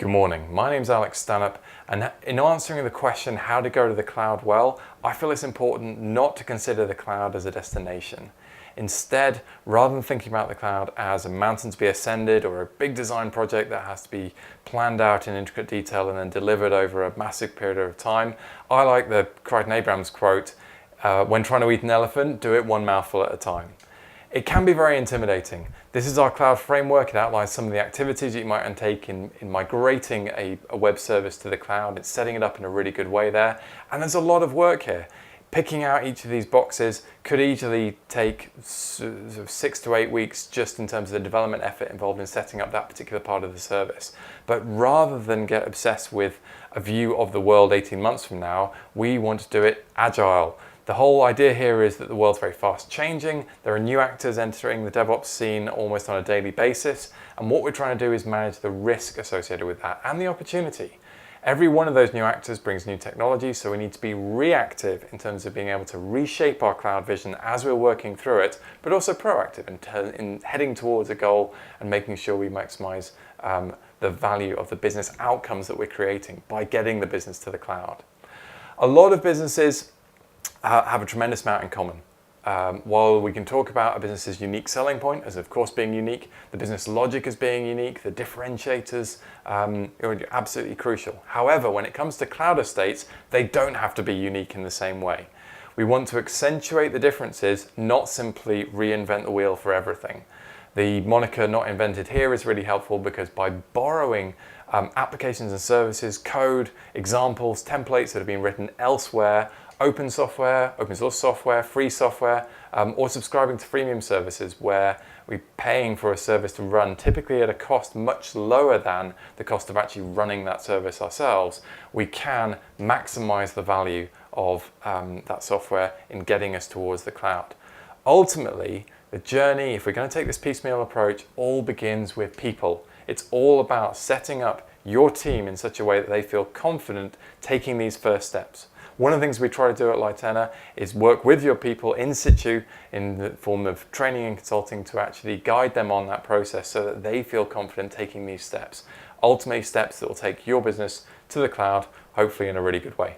Good morning, my name's Alex Stanhope, and in answering the question how to go to the cloud well, I feel it's important not to consider the cloud as a destination. Instead, rather than thinking about the cloud as a mountain to be ascended or a big design project that has to be planned out in intricate detail and then delivered over a massive period of time, I like the Crichton Abrams quote, when trying to eat an elephant, do it one mouthful at a time. It can be very intimidating. This is our cloud framework. It outlines some of the activities that you might undertake in migrating a web service to the cloud. It's setting it up in a really good way there. And there's a lot of work here. Picking out each of these boxes could easily take 6 to 8 weeks just in terms of the development effort involved in setting up that particular part of the service. But rather than get obsessed with a view of the world 18 months from now, we want to do it agile. The whole idea here is that the world's very fast changing. There are new actors entering the DevOps scene almost on a daily basis. And what we're trying to do is manage the risk associated with that and the opportunity. Every one of those new actors brings new technology, so we need to be reactive in terms of being able to reshape our cloud vision as we're working through it, but also proactive in heading towards a goal and making sure we maximize the value of the business outcomes that we're creating by getting the business to the cloud. A lot of businesses have a tremendous amount in common. While we can talk about a business's unique selling point as of course being unique, the business logic as being unique, the differentiators are absolutely crucial. However, when it comes to cloud estates, they don't have to be unique in the same way. We want to accentuate the differences, not simply reinvent the wheel for everything. The moniker "not invented here" is really helpful because by borrowing applications and services, code, examples, templates that have been written elsewhere, open software, open source software, free software, or subscribing to freemium services where we're paying for a service to run typically at a cost much lower than the cost of actually running that service ourselves, we can maximize the value of that software in getting us towards the cloud. Ultimately, the journey, if we're going to take this piecemeal approach, all begins with people. It's all about setting up your team in such a way that they feel confident taking these first steps. One of the things we try to do at Litena is work with your people in situ in the form of training and consulting to actually guide them on that process so that they feel confident taking these steps. Ultimately, steps that will take your business to the cloud, hopefully in a really good way.